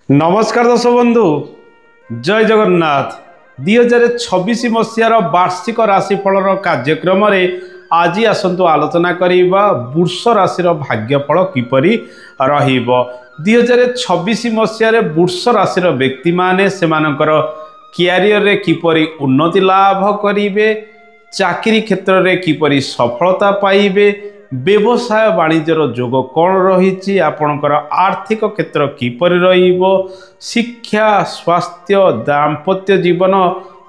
नमस्कार दर्शक बंधु जय जगन्नाथ 2026 मसीहार वार्षिक राशिफल कार्यक्रम आज आसतु आलोचना करवा वृष राशि भाग्यफल किपरि रहिबो 2026 मसीहार वृष राशि व्यक्ति माने सेमानकर क्यारियर रे किपरि उन्नति लाभ करिवे चाकरी क्षेत्र रे किपरि सफलता पाइबे व्यवसाय वाणिज्यर जोग कौन रही आपणकर आर्थिक क्षेत्र किपरि रहिबो शिक्षा स्वास्थ्य दाम्पत्य जीवन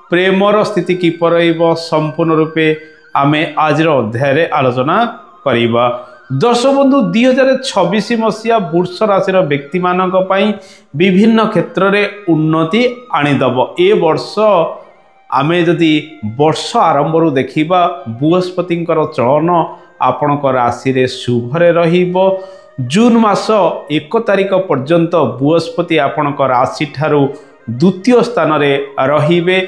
प्रेमर स्थिति किपरि रहिबो संपूर्ण रूपे आमे आज अध्याय आलोचना करिबा। दर्शक बंधु 2026 मसीहा वृष राशि व्यक्ति मानक पई विभिन्न क्षेत्र रे उन्नति आनिदब। ए वर्ष आमे जदि वर्ष आरंभ देखिबा बृहस्पतिंकर चलन आपणक राशि रे शुभरे रहिबो। जून मास 1 तारिख पर्यंत बृहस्पति आपणक राशि ठारू द्वितीय स्थान रे रहिबे।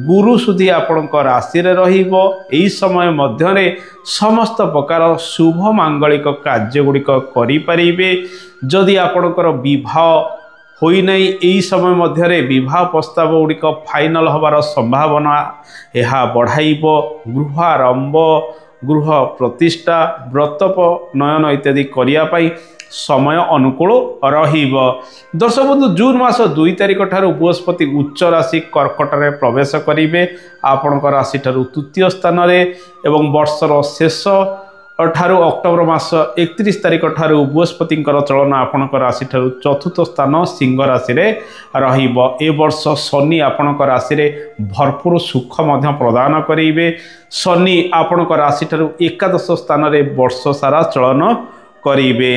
गुरु सुधी आपणक राशि रे रहिबो। एही समय मध्य रे समस्त प्रकार शुभ मांगलिक कार्य गुड़िक करि परिबे। जदि आपणकर विवाह होई नहीं एही समय मध्य रे विवाह प्रस्ताव गुड़िक फाइनल होबार संभावना यह बढ़ाइबो। गृहारंभ गृह प्रतिष्ठा व्रत नयन इत्यादि करिया पाई समय अनुकूल रहिबो। दर्शक बंधु जून मास 2 तारिख ठारू बृहस्पति उच्च राशि कर्कट रे प्रवेश करिवे आपणक राशि ठारू तृतीय स्थान रे एवं वर्षर शेष ठारू अक्टोबर मास 31 तारिख ठारू बृहस्पतिंकर चलन आपणक राशि ठारू चतुर्थ स्थान सिंह राशि रे रहिबो। ए वर्ष शनि आपणक राशि रे भरपूर सुख मध्य प्रदान करिवे। शनि आपणक राशि ठारू एकादश स्थान रे वर्ष सारा चलन करिवे।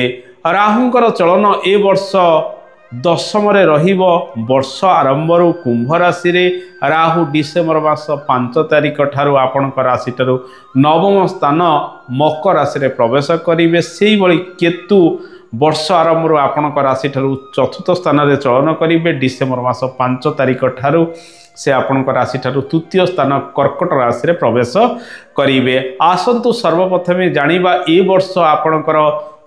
राहुंकर चलन ए वर्ष दशम रे रहिबो। वर्ष आरंभ कुंभ राशि रे राहु डिसेम्बर मास 5 तारिख ठारू आपणक राशि ठारू नवम स्थान मकर राशि रे प्रवेश करिवे। सेही भली केतु वर्ष आरंभ आपणक राशि ठारू चतुर्थ स्थान रे चलन करिवे। डिसेम्बर मास 5 तारिख ठारू से आपणक राशि ठारू तृतीय स्थान कर्कट राशि रे प्रवेश करिवे। आसंतु सर्वप्रथमे जानिबा ए वर्ष आपणकर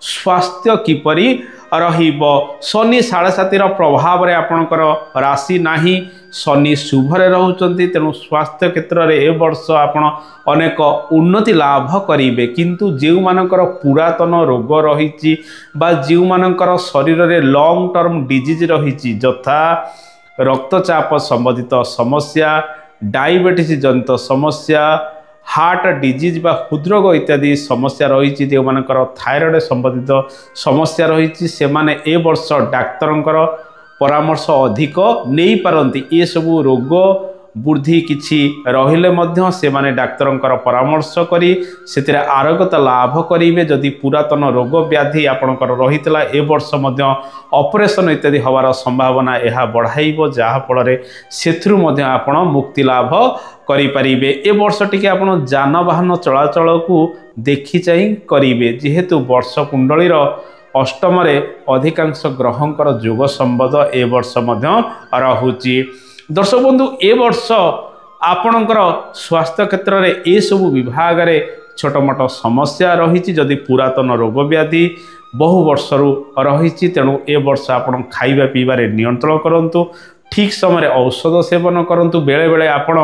स्वास्थ्य किपरि रहिबो। शनि 7.5 प्रभाव रे आपणकर राशि नाही शनि शुभरे रहउचंती तेणु स्वास्थ्य क्षेत्र रे ए वर्ष आपण अनेक उन्नति लाभ करिवे। किंतु जेउ मानकर पुरातन रोग रहिछि बा जेउ मानकर शरीर रे लॉन्ग टर्म डिजीज रहिछि जथा रक्तचाप संबंधित समस्या डायबिटीज जनित समस्या हार्ट डिजीज बा हृदरोग इत्यादि समस्या रही जो मानकर थायराइड संबंधित समस्या रही से माने ए वर्ष डाक्तरंकर परामर्श अधिक नहीं पारंती। ये सबू रोग वृद्धि किछि रहिले मध्य से माने डाक्तरंकर परामर्श करी सेतिरे आरोग्यता लाभ करिवे। जदि पुरातन रोग व्याधि आपणकर रहितला ए वर्ष मध्य ऑपरेशन इत्यादि हवार संभावना यह बढ़ाइबो जहा फल सेथुरु मध्य आपण मुक्ति लाभ करि परिबे। ए वर्ष टिके आपण जानवाहन चलाचल को देखि चाहि करिवे जेहेतु वर्ष कुंडलीर अष्टम रे अधिकांश ग्रहंकर जोग संबंध ए वर्ष मध्य रहुची। दर्शक बंधु ए वर्ष आपणकर स्वास्थ्य क्षेत्र रे ए सबु विभाग रे छोट मोट समस्या रही जदि पुरातन रोग व्याधि बहु वर्षरु रही तेणु ए वर्ष आपण खाइबा पीबारे नियंत्रण करंतु ठीक समय औषध सेवन करंतु बेले बेले आपण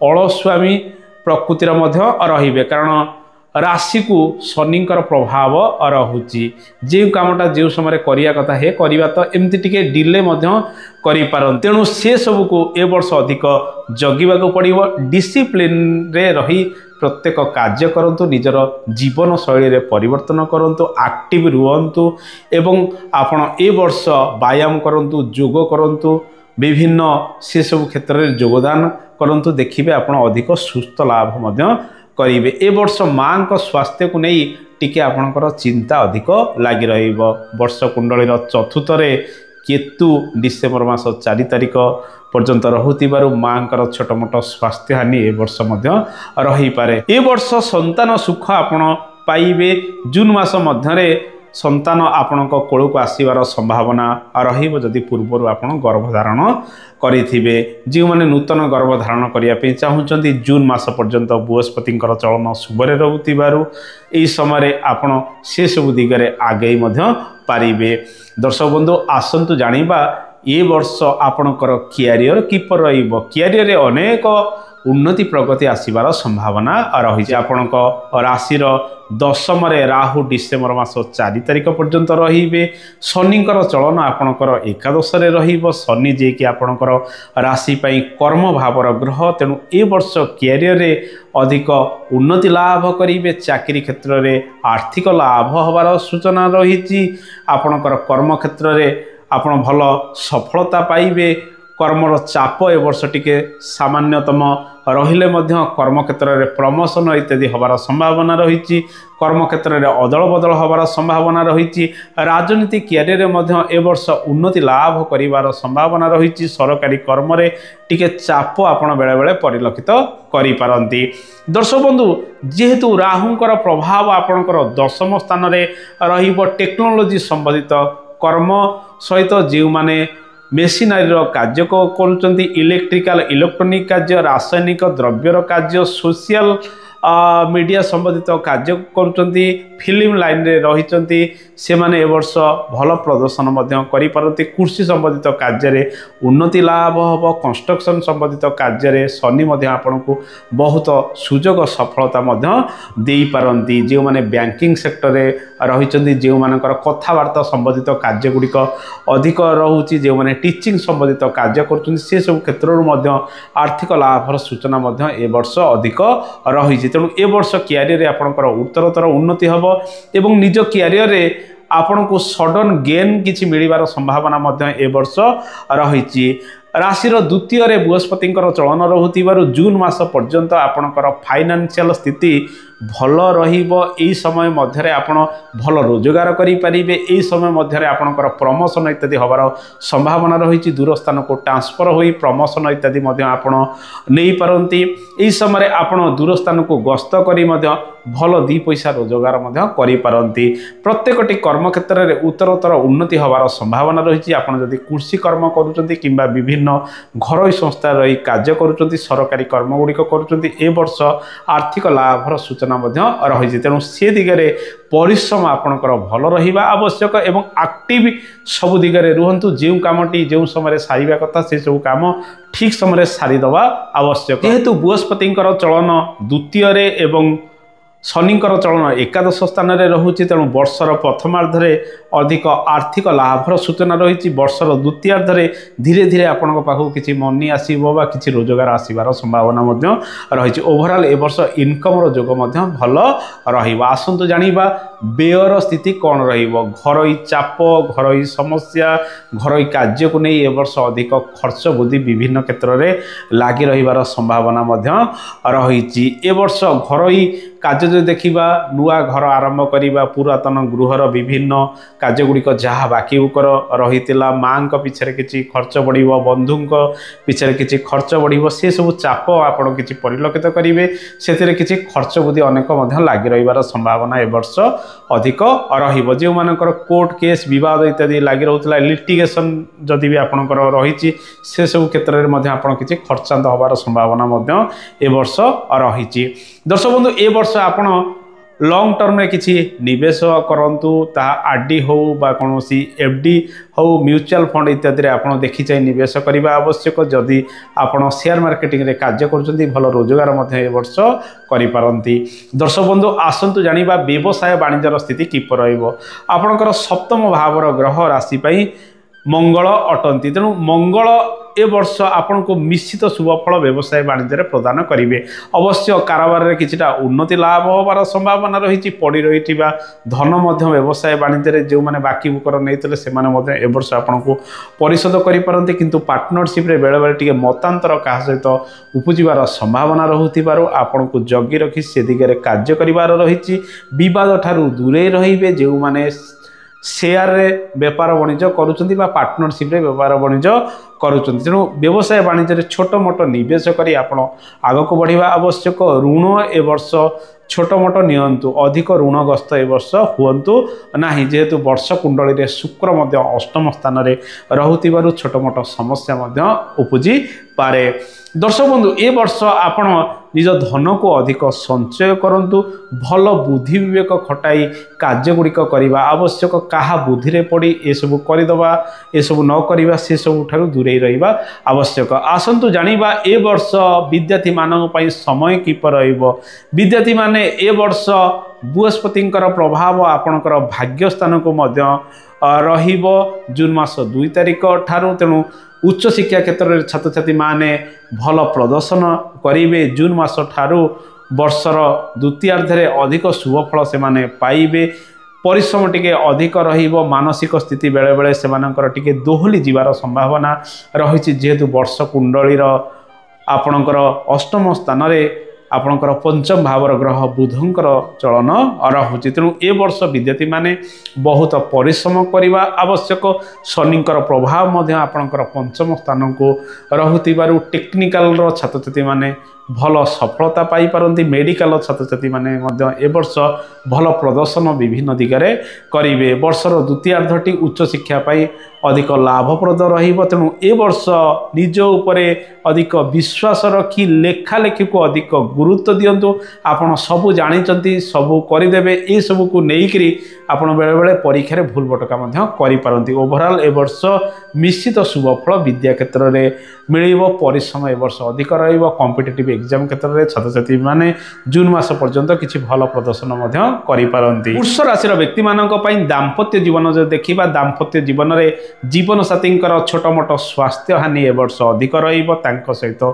अलस्वामी प्रकृतिर मध्य रहिबे कारण राशि को शनिंकर प्रभाव रहुची। जो कामटा जो समय करिया कथा हे करिबा तो एमती टिके डिले मध्य करि पारन तेणु से सब को ए वर्ष अधिक जगिबाको पड़िबो। डिसिप्लिन रे रही प्रत्येक कार्य करंतु निजर जीवन शैली रे परिवर्तन करंतु एक्टिव रुहंतु एवं आपण ए वर्ष व्यायाम करंतु जोग करंतु विभिन्न से सब क्षेत्र रे योगदान करंतु देखिबे आपण अधिक सुस्थ लाभ मध्य करिवे। ए वर्ष मां को स्वास्थ्य को नहीं टिके आपणकर चिंता अधिक लगी रहिबो। वर्ष कुंडलीर चतुर्थ रे केतु डिसेम्बर मास 4 तारिख पर्यंत रहुतिबारु मांकर छोट मोट स्वास्थ्य हानि ए वर्ष मध्य रही पारे। ए वर्ष संतान सुख आपण पाइबे। जून मास मध्य रे संतान आपणक कोल को आसीबार संभावना रहिबो जदि पूर्व आपण गर्भधारण करिथिबे। जो माने नूतन गर्भधारण करिया पे चाहुचंती जून मास पर्यंत बृहस्पतिंकर चलन शुभरे रहुतिबारु एई समय आपण से सब दिगरे आगे मध्य पारिबे। दर्शक बंधु आसंतु जानिबा ए वर्ष आपणकर क्यारियर किपर क्यारियर अनेक उन्नति प्रगति आसबार संभावना रही। आपणक राशि दशम राहु डिसेम्बर मास 4 तारिख पर्यंत रे। शनिकर चलन आपणकर एकादश शनि जे कि आपणकर राशि कर्म भावर ग्रह, तेणु ए वर्ष क्यारियर अधिक उन्नति लाभ करेंगे। चाकरी क्षेत्र में आर्थिक लाभ हबार सूचना रही। आपणकर कर्म क्षेत्र में आपण भल सफलता पाइबे। कर्मर चाप ए वर्ष टिके सामान्यतम रहिले मध्य कर्म क्षेत्र में प्रमोशन इत्यादि हबार संभावना रही। कर्म क्षेत्र में अदल बदल हबार संभावना रही। राजनीति क्यारियर मध्य ए वर्ष उन्नति लाभ करिवार संभावना रही। सरकारी कर्म रे टिके चाप आपण बेले बेले परिलक्षित करि पारंती। दर्शक बंधु, जेहेतु राहुंकर प्रभाव आपणकर दशम स्थान रे रहिबो, टेक्नोलोजी संबंधित कर्म सहित जो माने मेसिनारी कार्य करुँच, इलेक्ट्रिकल इलेक्ट्रोनिक कार्य, रासायनिक द्रव्यर कार्य, सोशल मीडिया संबंधित कार्य करुँच, फिल्म लाइन रे रही से माने ए वर्ष भल प्रदर्शन करिपारती। कृषि संबंधित कार्य उन्नति लाभ हम। कंस्ट्रक्शन संबंधित कार्य शनि आपको बहुत सुजोग सफलता दे पारती। जो माने बैंकिंग सेक्टर रे रही, जो मानकर कथबार्ता संबंधित कार्य गुड़िक अधिक रोचे, जो माने टीचिंग संबंधित कार्य कर सब क्षेत्र आर्थिक लाभर सूचना ए वर्ष अधिक रही। तेणु ए वर्ष क्यारियर आपणकर उत्तरोत्तर उन्नति हम एवं निज क्यारियर आपण को सडन गेन किछि मिलिबार संभावना ए वर्ष रही। राशिर द्वितीय रे बृहस्पति चलन रहुतिबारु जून मास पर्यंत आपणकर फाइनेंशियल स्थिति भल रहिबो। एई समय मध्यरे आपण भल रोजगार करि परिबे। एई समय मध्यरे आपणकर प्रमोशन इत्यादि हबार संभावना रही। दूर स्थान को ट्रांसफर होई प्रमोशन इत्यादि मध्य आपण नै पारंती। एई समय आपण दूर स्थान को गस्त करी मध्य भल दी पैसा रोजगार मध्य करि पारंती। प्रत्येकटी कर्म क्षेत्र में उत्तरोत्तर उन्नति हबार संभावना रही। आपण जदि कृषि कर्म करूचंती किंबा विभिन्न घरोई संस्था रही कार्य करूचंती, सरकारी कर्म गुड़िक करूचंती, ए वर्ष आर्थिक लाभर सूचना रही। तेणु से दिगरे परिश्रम आपणकर भल रहिबा आवश्यक एवं एक्टिव सब दिगरे रुहंतु। जो कामटी जो समय सारिबा कथा से सब काम ठीक समय सारिदवा आवश्यक। जेहेतु बृहस्पति चलन द्वितीय रे एवं शनिकर चलन एकादश स्थान रे रहुछि, तेणु वर्षर प्रथमार्धरे अधिक आर्थिक लाभर सूचना रही। वर्षर द्वितीयार्धरे धीरे धीरे आपण पाखु किछि मनी आसीबो बा किछि रोजगार आसीबार संभावना मध्य रही। ओवरऑल ए वर्ष इनकम रो जोग मध्य भल रहिबा। आसंतु जानिबा व्ययर स्थिति कौन रहिबो। घरोई चाप, घरोई समस्या, घरोई कार्य को नहीं ए वर्ष अधिक खर्च वृद्धि विभिन्न क्षेत्र में लागि रहिबार संभावना मध्य रही। ए वर्ष घरोई कार्य जो देखा नुआ घर आरंभ करवा, पुरातन गृहर विभिन्न कार्य गुड़िक जहाँ बाकी उकर रही माँ पिछे किसी खर्च बढ़, बंधु पिछे किसी खर्च बढ़, सी सब चाप आपड़ कि परिलक्षित करेंगे। से किसी खर्च बुद्धि अनेक लगी रही संभावना ए वर्ष अधिक रही। जो मानकर कोर्ट केस विवाद इत्यादि लगी रोला, लिटिगेशन जदि भी आपंकर रही से सब क्षेत्र में आप किसी खर्चांत हबार संभावना ए वर्ष रही। दर्शक बंधु, ए वर्ष आपण लॉन्ग टर्म में किसी निवेश करंतु, ता आरडी हो बा कोनोसी एफडी हो, म्यूचुअल फंड इत्यादि आपड़ देखी चाहिए निवेश करने आवश्यक। जदि आपण शेयर मार्केटिंग रे कार्य करुँच भल रोजगार ए वर्ष करिपारंती। दर्शक बंधु, आसंतु जानिबा व्यवसाय वाणिज्यर स्थिति किपर रहिबो। आपणकर सप्तम भावर ग्रह राशि पई मंगल अटंती, तेणु मंगल ए वर्ष आपन को निश्चित शुभफल व्यवसाय वाणिज्य प्रदान करेंगे। अवश्य कारोबार में किछिटा उन्नति लाभ होबार संभावना रही। पड़ी रही धन व्यवसाय वाणिज्य जो मैंने बाकी बुकर नहीं से ए वर्ष आपन को परिशोध करें, किंतु पार्टनरशिप रे बेले बेले टिके मतांतर क्या सहित उपजिबार संभावना रहुथिबारु आपन को जगी रखी से दिगरे कार्य करिवार रही। विवाद ठारू दूरे रहिबे। जो माने शेयर रे व्यापार वाणिज्य करुँच पार्टनरशिप रे व्यापार वाणिज्य करुँच, तेणु व्यवसाय वाणिज्य छोट मोट निवेश करी आपण आग को बढ़िया आवश्यक। ऋण ए वर्ष छोट मोट नियंतु, अधिक ऋणग्रस्त ए वर्ष हुंतु नाही। जेहेतु वर्ष कुंडली रे शुक्र मध्य अष्टम स्थान रे छोट मोट समस्या उपजी पारे। दर्शक बंधु, ए वर्ष आपण निज धन को अधिक संचय करंतु भल बुद्धि विवेक खटाई कार्यगुड़िक करवा आवश्यक क्या बुद्धि रे पड़ी ए सब करदे ए सब न करवा से सब ठारू दूरे रहिबा आवश्यक। आसंतु जानिबा ए वर्ष विद्यार्थी मानन पई समय किपर रहिबो। विद्यार्थी माने ए वर्ष बृहस्पतिंकर प्रभाव आपणकर भाग्य स्थान को मध्य रहिबो जून मास 2 तारिख ठारू। तेणु उच्च शिक्षा क्षेत्र में छात्र छात्री माने भल प्रदर्शन करेंगे। जून मास ठारू वर्षर द्वितीयार्धे अधिक शुभफल से माने पाइबे। परिश्रम टिके अधिक रहिबो। मानसिक स्थिति बेले बेले सेमानकर टिके दोहली जीवार संभावना रही जेहेतु वर्ष कुंडलीर आपणकर अष्टम स्थान रे आपणकर पंचम भावर ग्रह बुधंकर चलन रहुछि। तेणु ए वर्ष विद्यार्थी माने बहुत परिश्रम करवा आवश्यक। शनिंकर प्रभाव मध्य आपणकर पंचम स्थान को रहुतिबारु टेक्निकल छात्र छात्री माने भल सफलता पाई पारंती। मेडिकल छात्र छात्री माने मध्य ए वर्ष भल प्रदर्शन विभिन्न दिगरे करिवे। वर्षर द्वितीयार्धटी उच्च शिक्षा पाई अधिक लाभप्रद रहिबो। तेणु ए वर्ष निज उपरे अधिक विश्वास रखी लेखा लेखी को अधिक गुरुत्व दियंतु। आपण सबु जानिचंती सबु करिदेबे। ए सबु को नेइकरी आपण बेले बेले परीक्षा रे भूल भटका मध्य करि पारंती। ओवरऑल ए वर्ष निश्चित शुभफल विद्या क्षेत्र रे मिलिबो। परिश्रम ए वर्ष अधिक रहिबो। कॉम्पिटिटिव एग्जाम क्षेत्र में छात्र छात्री माने जून मास पर्यंत किछि भल प्रदर्शन मध्य करि पारंती। वृष राशि व्यक्ति मानक पई दाम्पत्य जीवन जो देखिबा दाम्पत्य जीवन रे जीवन साथींकर छोट मोट स्वास्थ्य हानि ए वर्ष अधिक रहिबो। तांको सहित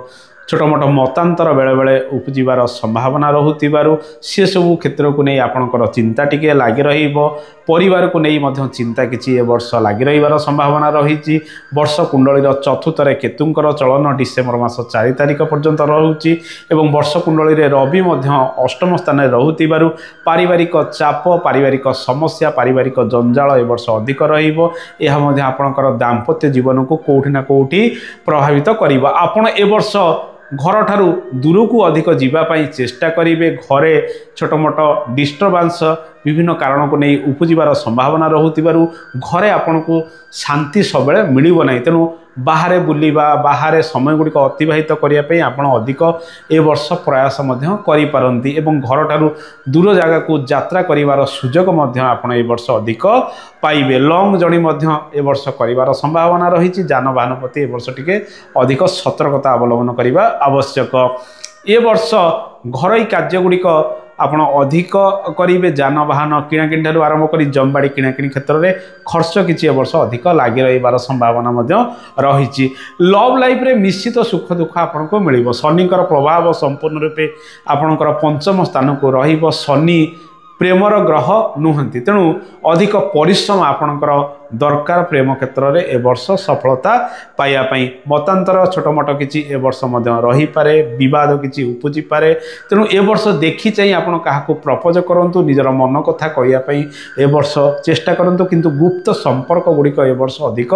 छोट मोट मतांतर बेले बेले उपजीवार संभावना रहुतिबारु से सब क्षेत्र को नहीं आपणकर चिंता टिके लागी रहिबो। परिवार को नहीं मध्य चिंता किछि ए वर्ष लागी रहिबार संभावना रहिछि। वर्ष कुंडलीर चतुर्थरे केतुंकर चलन डिसेम्बर मास 4 तारिख पर्यंत रहुछि एवं वर्ष कुंडली रे रवि मध्य अष्टम स्थान रे रहुतिबारु पारिवारिक चाप पारिवारिक समस्या पारिवारिक जंजाल ए वर्ष अधिक रहिबो। एहा मध्य आपणकर दाम्पत्य जीवन को कोठी ना कोठी प्रभावित करिबो। आपण ए वर्ष घर ठारू दूर को अधिक जीवाई चेष्टा करेंगे। घरे छोट मोट डिस्टर्बांस विभिन्न कारण को नहीं उपजीवार संभावना रहुतिबारु घरे आपन को शांति सबले मिलिबो नहीं। तेणु बाहरे बुलिबा बाहरे समय गुड़िक अतिबाहित करने आपन अधिक ए वर्ष प्रयास मध्य करि पारंती एवं घर ठारू दूर जगह को यात्रा करिवार सुजोग मध्य आपन ए वर्ष अधिक पाइबे। लॉन्ग जर्नी मध्य ए वर्ष करिवार संभावना रही। जानवाहन प्रति ए वर्ष टिके अधिक सतर्कता अवलंबन करिबा आवश्यक। ए वर्ष घरोई कार्य गुड़िक आपण अधिक करेंगे। जानवाहन किणाकिणी ठारू आरंभ कर जमबाड़ी किणाकिणी क्षेत्र में खर्च किसी वर्ष अधिक लगी रही संभावना रही। लव लाइफ रे निश्चित सुख दुख आपन को मिल। शनिकर प्रभाव संपूर्ण रूपे आपणकर पंचम स्थान को रहिबो। शनि प्रेमर ग्रह नुहंती। तेणु अधिक परिश्रम आपणकर दरकार प्रेम क्षेत्र में ए वर्ष सफलता पाइबापी। मतांतर छोट मोट किसी ए वर्ष रही पारे। विवाद किसी उपजी पारे। तेणु ए वर्ष देखी चाहिए आपन काहाको प्रपोज करंतु। निजर मन कथा कहियापई ए वर्ष चेष्टा करंतु। किंतु गुप्त संपर्क गुड़िक ए वर्ष अधिक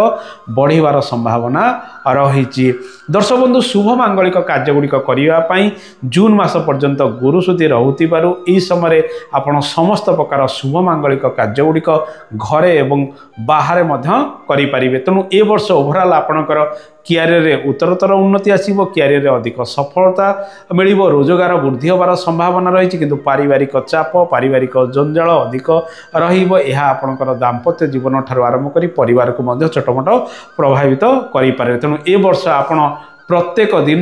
बढ़िवार संभावना रही। दर्शक बंधु शुभ मांगलिक कार्य गुड़िक करने जून मास पर्यंत गुरुशुद्धि रहुतिबारु एही समय आपण समस्त प्रकार शुभ मांगलिक कार्य गुड़िक घरे एवं बाहर करि पारिबे। तेणु ए वर्ष ओवरऑल आपणकर क्यारियर रे उत्तरोत्तर उन्नति आसीबो। क्यारियर रे अधिक सफलता मिलिबो। रोजगार वृद्धि होबार संभावना रही। किंतु पारिवारिक चाप पारिवारिक जंजाल अधिक रहिबो। एहा आपणकर दाम्पत्य जीवन ठारू आरंभ करी परिवार को मध्य छोट मोट प्रभावित करि पारे। तेणु ए वर्ष आपण प्रत्येक दिन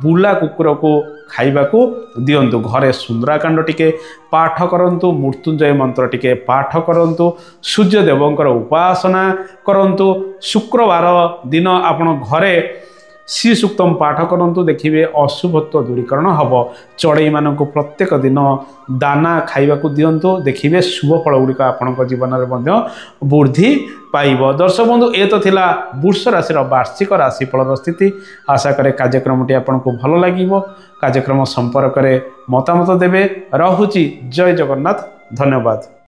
बुला कुकुर को खाइबाकू दियंतु। घरे सुंदराकांड टिके पाठ करंतु। मृत्युंजय मंत्र टिके पाठ करंतु। सूर्य देवंकर उपासना करंतु। शुक्रवार दिन आपण घरे श्री सूक्तम पाठ करंतु। देखिए अशुभत्व दूरीकरण हम। चढ़ई मान प्रत्येक दिन दाना खाइबाकू दियंतु। देखिए शुभ फल गुड़िक आपण जीवन में वृद्धि पाइब। दर्शक बंधु ए तो थिला वृष राशि वार्षिक राशिफल स्थिति। आशा करे कार्यक्रमटी आपको भल लगिबो। कार्यक्रम संपर्क में मतामत देवे। रहुची। जय जगन्नाथ। धन्यवाद।